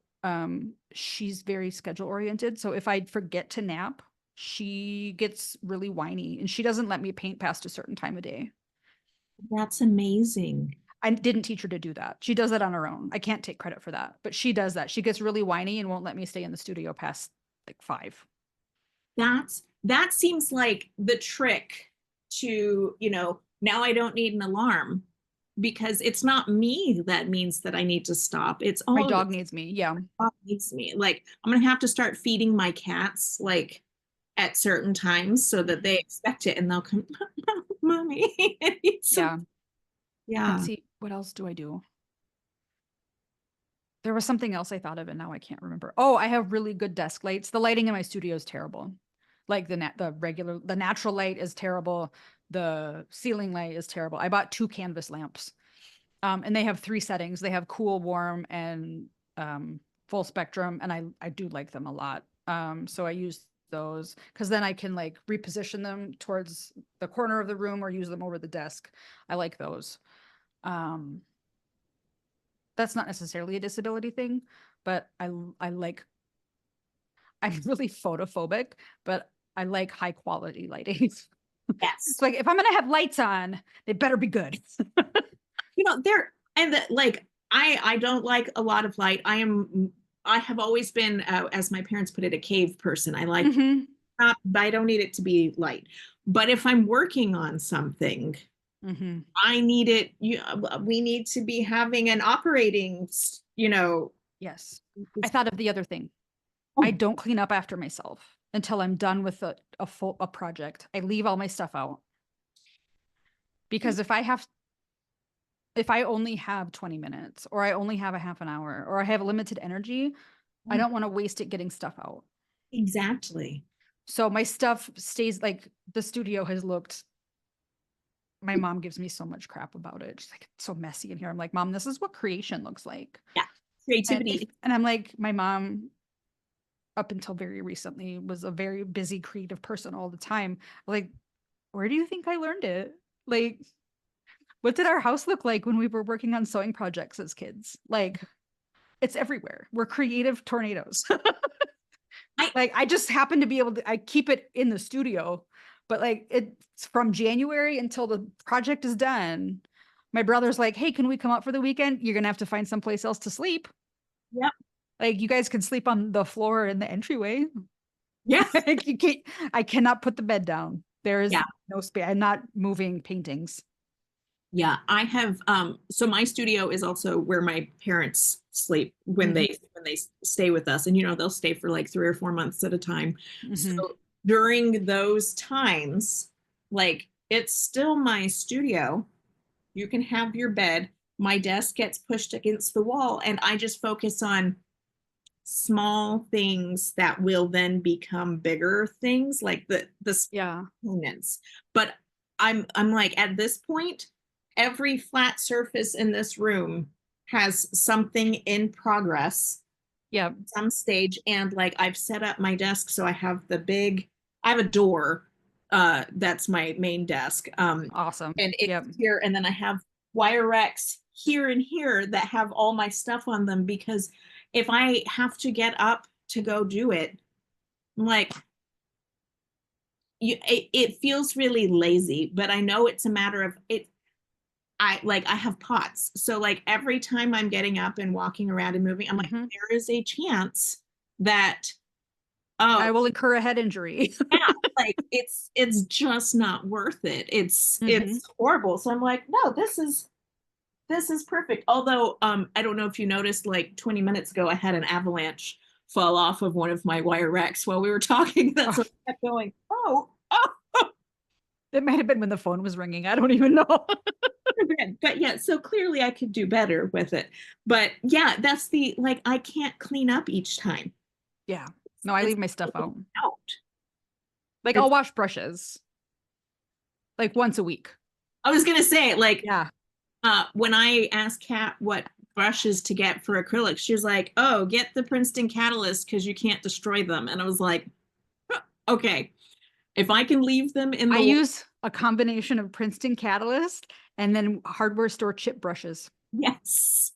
she's very schedule oriented. So if I forget to nap, she gets really whiny and she doesn't let me paint past a certain time of day. That's amazing. I didn't teach her to do that. She does it on her own. I can't take credit for that, but she does that. She gets really whiny and won't let me stay in the studio past like 5. That seems like the trick to, now I don't need an alarm because it's not me that means that I need to stop. It's My all dog needs me. Yeah. dog needs me. Like I'm gonna have to start feeding my cats like at certain times so that they expect it and they'll come, mommy, I need some. Yeah. Let's Yeah. see. What else do I do? There was something else I thought of and now I can't remember. Oh, I have really good desk lights. The lighting in my studio is terrible. Like the natural light is terrible. The ceiling light is terrible. I bought 2 canvas lamps. And they have 3 settings. They have cool, warm, and full spectrum. And I do like them a lot. So I use those because then I can like reposition them towards the corner of the room or use them over the desk. I like those. Um, that's not necessarily a disability thing, but I like I'm really photophobic, but I like high quality lighting. It's Yes. like if I'm gonna have lights on, they better be good. There and that like I don't like a lot of light. I have always been as my parents put it a cave person. I like Hmm. but I don't need it to be light. But if I'm working on something, Hmm. I need it. We need to be having an operating, Yes. I thought of the other thing. I oh, don't clean up after myself until I'm done with a project. I leave all my stuff out because if I only have 20 minutes or I only have a half an hour or I have limited energy, I don't want to waste it getting stuff out. exactly. So my stuff stays like the studio has looked. My mom gives me so much crap about it. She's like, it's so messy in here. I'm like, Mom, this is what creation looks like. Yeah. Creativity. And I'm like, my mom, up until very recently, was a very busy creative person all the time. Like, where do you think I learned it? Like, what did our house look like when we were working on sewing projects as kids? Like, it's everywhere. We're creative tornadoes. I Like, I just happen to be able to, I keep it in the studio, but like, it's from January until the project is done. My brother's like, hey, can we come out for the weekend? You're going to have to find someplace else to sleep. Yep. Like, you guys can sleep on the floor in the entryway. Yeah. Like, you can't, I cannot put the bed down. There is Yeah. no space. I'm not moving paintings. Yeah, I have so my studio is also where my parents sleep when Hmm. they stay with us, and they'll stay for like 3 or 4 months at a time. So Hmm. during those times, like it's still my studio. You can have your bed. My desk gets pushed against the wall, and I just focus on small things that will then become bigger things, like the Yeah. components. But I'm like at this point, every flat surface in this room has something in progress, Yeah. some stage, and like I've set up my desk so I have a door that's my main desk. Awesome. And it's Yep. here, and then I have wire racks here and here that have all my stuff on them because if I have to get up to go do it, I'm like, it feels really lazy, but I know it's a matter of it. I have POTS. So like every time I'm getting up and walking around and moving, I'm like, Mhm. there is a chance that, oh, I will incur a head injury. yeah, like it's just not worth it. It's Mhm. horrible. So I'm like, no, this is perfect. Although I don't know if you noticed, like 20 minutes ago, I had an avalanche fall off of one of my wire racks while we were talking. That's Oh, what I kept going, oh. it might have been when the phone was ringing. I don't even know. But yeah, so clearly I could do better with it. But yeah, that's the like I can't clean up each time. Yeah. No, I It's leave my stuff out. out. Like It's, I'll wash brushes like once a week. I was gonna say, like, Yeah. when I asked Kat what brushes to get for acrylics, she was like, "Oh, get the Princeton Catalyst because you can't destroy them." And I was like, "Huh, okay, if I can leave them in I the use a combination of Princeton Catalyst and then hardware store chip brushes yes,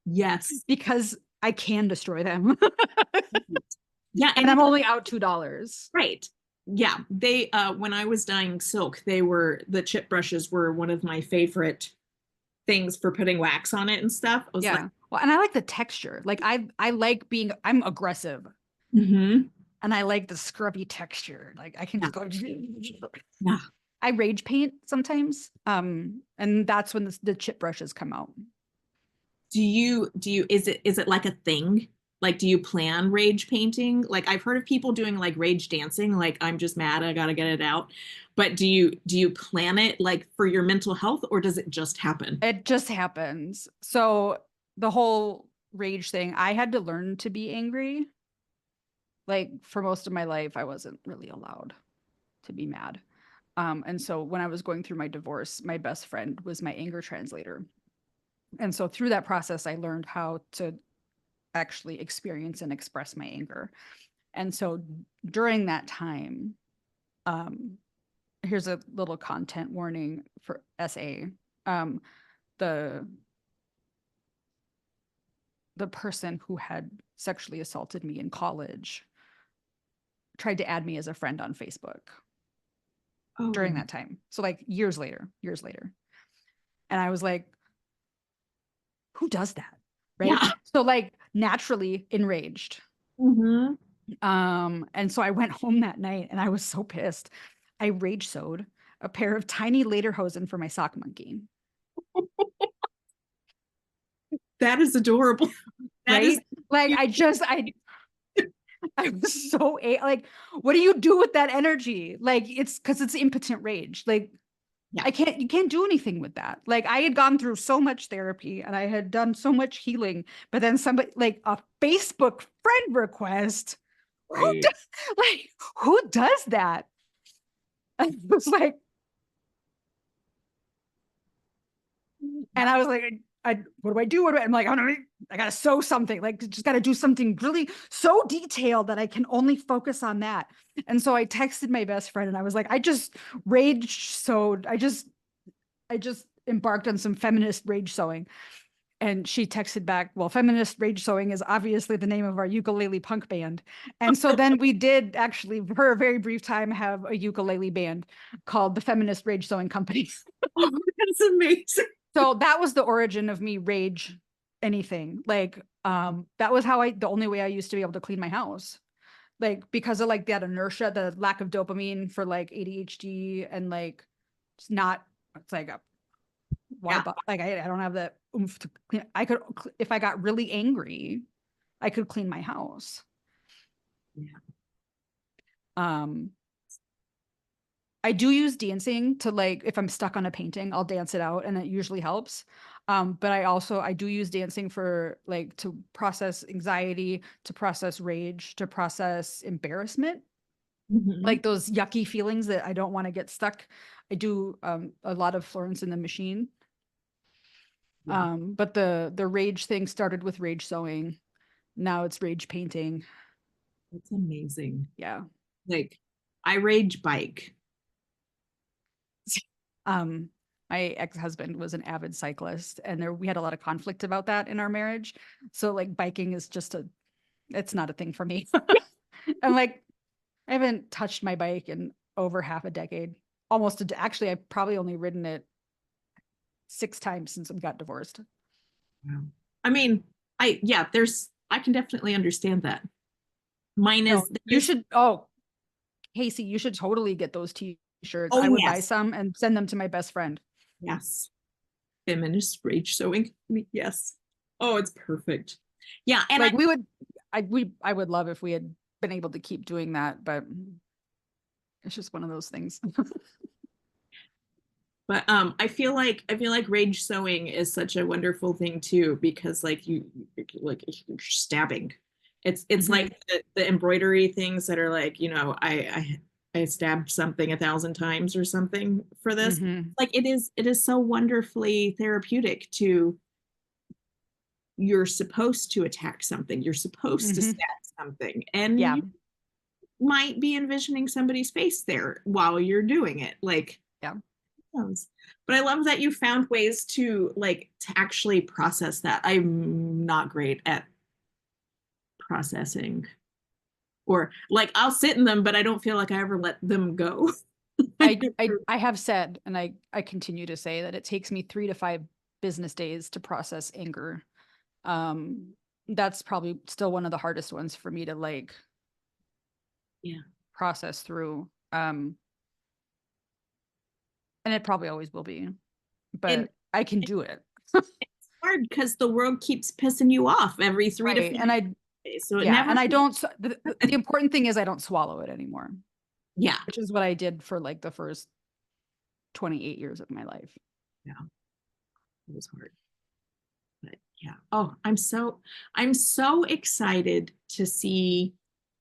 yes, because I can destroy them. yeah, And and I'm only out $2. right. Yeah, they when I was dyeing silk, they were the chip brushes were one of my favorite things for putting wax on it and stuff. I was like, Yeah. Well, and I like the texture. Like I like being I'm aggressive mm-hmm. and I like the scrubby texture. Like I can Yeah, just go yeah. I rage paint sometimes. And that's when the chip brushes come out. Do you is it like a thing? Like, do you plan rage painting? Like, I've heard of people doing like rage dancing, like I'm just mad, I gotta get it out. But do you plan it like for your mental health, or does it just happen? It just happens. So the whole rage thing, I had to learn to be angry. Like for most of my life, I wasn't really allowed to be mad. And so when I was going through my divorce, my best friend was my anger translator. And so through that process, I learned how to actually experience and express my anger. And so during that time, um, here's a little content warning for SA. Um, the the person who had sexually assaulted me in college tried to add me as a friend on Facebook during Oh, that time. So like years later, years later. And I was like, who does that? Right. yeah. So like naturally enraged. Mm-hmm. And so I went home that night and I was so pissed. I rage sewed a pair of tiny lederhosen for my sock monkey. That is adorable. That is Right. Like I was so like, what do you do with that energy? Like it's because it's impotent rage. Like yeah. you can't do anything with that. Like I had gone through so much therapy and I had done so much healing, but then somebody like a Facebook friend request, who Right. does like who does that? And it was like, and I was like, what do I do? I'm like, I gotta sew something. Like, just gotta do something really so detailed that I can only focus on that. And so I texted my best friend, and I was like, I just rage sewed. I just embarked on some feminist rage sewing. And she texted back, well, feminist rage sewing is obviously the name of our ukulele punk band. And so then we did actually, for a very brief time, have a ukulele band called the Feminist Rage Sewing Company. Oh, that's amazing. So that was the origin of me rage anything. Like, that was the only way I used to be able to clean my house. Like, because of like that inertia, the lack of dopamine for like ADHD and like, it's not, it's like, why, Yeah. like, I don't have the oomph to clean. I could, if I got really angry, I could clean my house. Yeah. Um, I do use dancing to like if I'm stuck on a painting, I'll dance it out and it usually helps. But I do use dancing for like to process anxiety, to process rage, to process embarrassment, Mm-hmm. like those yucky feelings that I don't want to get stuck. I do a lot of Florence in the Machine. Yeah. But the rage thing started with rage sewing. Now it's rage painting. That's amazing. Yeah. Like, I rage bike. Um, my ex-husband was an avid cyclist and we had a lot of conflict about that in our marriage. So like biking is it's not a thing for me. I'm like, I haven't touched my bike in over half a decade, almost actually, I've probably only ridden it 6 times since we got divorced. Wow. I mean, I can definitely understand that. Mine No, is, you should, oh, Casey, you should totally get those t-shirts. oh I would buy yes, some and send them to my best friend. yes. Feminist rage sewing. Yes. Oh, it's perfect. Yeah, and Like I would love if we had been able to keep doing that, but it's just one of those things. but I feel like rage sewing is such a wonderful thing too, because like you're stabbing. It's Mhm. like the embroidery things that are like, you know, I stabbed something 1,000 times or something for this. Mhm. Like it is so wonderfully therapeutic to, you're supposed to attack something, you're supposed to Mhm. stab something, and Yeah. you might be envisioning somebody's face there while you're doing it. Like, Yeah. but I love that you found ways to like to actually process that. I'm not great at processing, or like I'll sit in them, but I don't feel like I ever let them go. I have said, and I continue to say that it takes me 3 to 5 business days to process anger. Um, that's probably still one of the hardest ones for me to like Yeah. process through. And it probably always will be, And but I can do it. it's hard because the world keeps pissing you off every three to Right. five And days. So it yeah, never and I feels don't, the important thing is I don't swallow it anymore, yeah. which is what I did for like the first 28 years of my life. Yeah. It was hard. But yeah. Oh, I'm so excited to see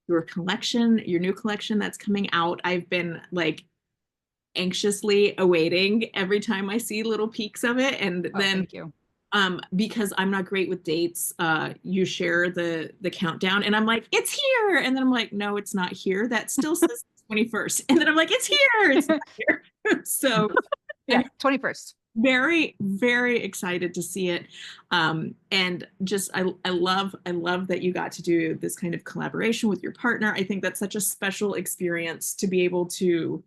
your collection, your new collection that's coming out. I've been like anxiously awaiting every time I see little peeks of it. And Oh, then thank you. because I'm not great with dates, you share the countdown and I'm like, it's here. And then I'm like, no, it's not here. That still says 21st. And then I'm like, it's here. It's not here. So Yeah, 21st. very very excited to see it, and just I love that you got to do this kind of collaboration with your partner. I think that's such a special experience to be able to,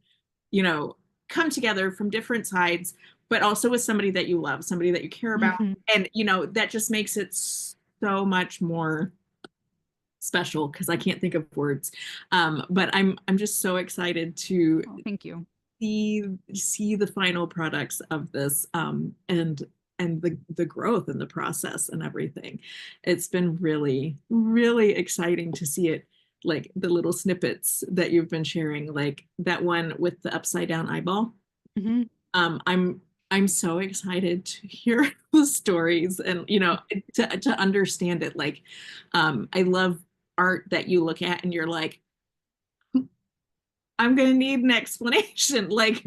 you know, come together from different sides, but also with somebody that you love, somebody that you care about, Mhm. and you know that just makes it so much more special because I can't think of words. But I'm just so excited to Oh, thank you. see the final products of this, and the growth and the process and everything. It's been really really exciting to see it, like the little snippets that you've been sharing, like that one with the upside down eyeball. Mhm. I'm so excited to hear the stories and, you know, to understand it. Like, I love art that you look at and you're like, I'm gonna need an explanation. Like,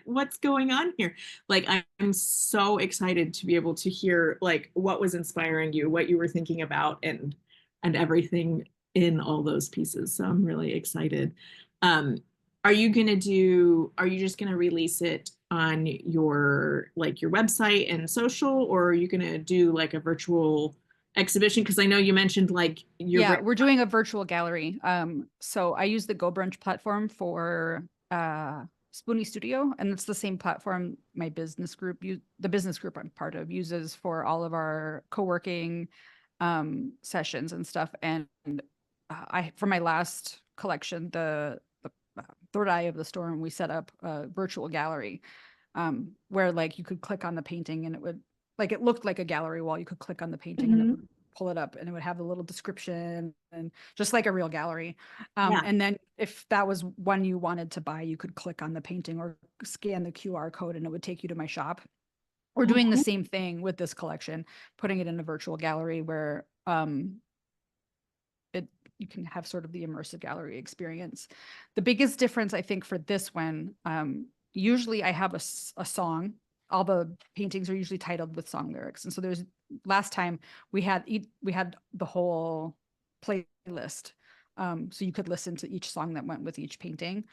what's going on here? Like, I'm so excited to be able to hear like what was inspiring you, what you were thinking about, and everything in all those pieces. So I'm really excited. Um, are you just gonna release it on your like your website and social, or are you gonna do like a virtual exhibition? Because I know you mentioned like your Yeah, we're doing a virtual gallery. So I use the Go Brunch platform for Spoonie Studio, and it's the same platform my business group the business group I'm part of uses for all of our co-working sessions and stuff. And I for my last collection, the third eye of the storm, we set up a virtual gallery where like you could click on the painting and it would like it looked like a gallery wall. You could click on the painting and it Mhm. would pull it up and it would have a little description and just like a real gallery. Yeah. And then if that was one you wanted to buy, you could click on the painting or scan the QR code and it would take you to my shop. We're Oh, doing the cool. same thing with this collection, putting it in a virtual gallery where it you can have sort of the immersive gallery experience. The biggest difference I think for this one, usually I have a song. All the paintings are usually titled with song lyrics, and so there's last time we had the whole playlist, so you could listen to each song that went with each painting.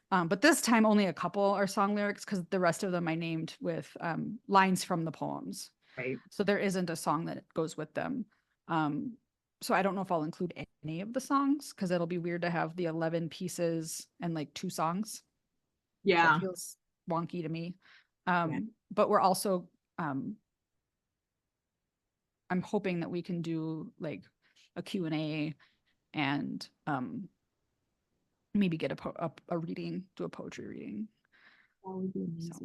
But this time only a couple are song lyrics because the rest of them I named with lines from the poems. Right. So there isn't a song that goes with them. Um, so I don't know if I'll include any of the songs because it'll be weird to have the 11 pieces and like 2 songs. That Yeah. feels wonky to me. Yeah. But we're also, I'm hoping that we can do like a Q&A and maybe get a reading, do a poetry reading. That would be So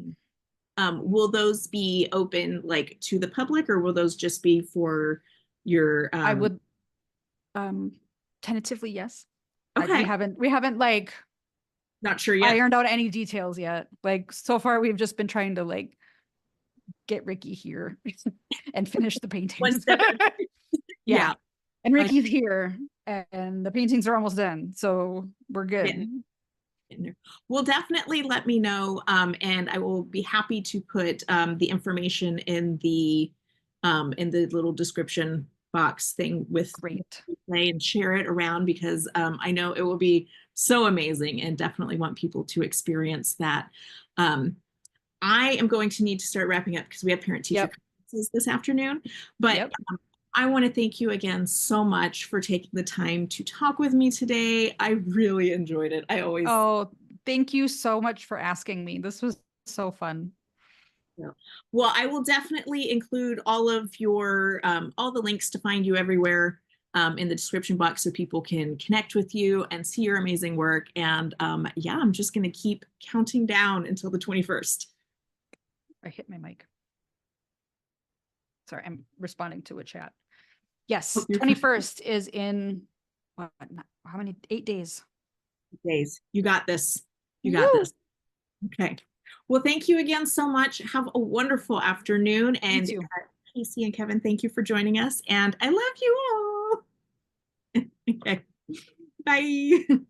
amazing. Will those be open like to the public, or will those just be for your I would tentatively yes. okay, We haven't like not sure yet. ironed out any details yet. Like so far we've just been trying to like get Ricky here and finish the One paintings. step at a time. Yeah. Yeah. And Ricky's here and the paintings are almost done. So we're good. In there. Well, definitely let me know, and I will be happy to put the information in the little description box thing with Great. play and share it around because I know it will be so amazing and definitely want people to experience that. I am going to need to start wrapping up because we have parent-teacher Yep. conferences this afternoon, but Yep. I want to thank you again so much for taking the time to talk with me today. I really enjoyed it. I always. Oh, thank you so much for asking me. This was so fun. Yeah. Well, I will definitely include all of your all the links to find you everywhere in the description box so people can connect with you and see your amazing work. And yeah, I'm just going to keep counting down until the 21st. I hit my mic. Sorry, I'm responding to a chat. Yes, 21st is in what? How many? 8 days. Days. You got this. You got Woo! this. Okay. Well, thank you again so much. Have a wonderful afternoon. And Casey and Kevin, thank you for joining us. And I love you all. Okay. Bye.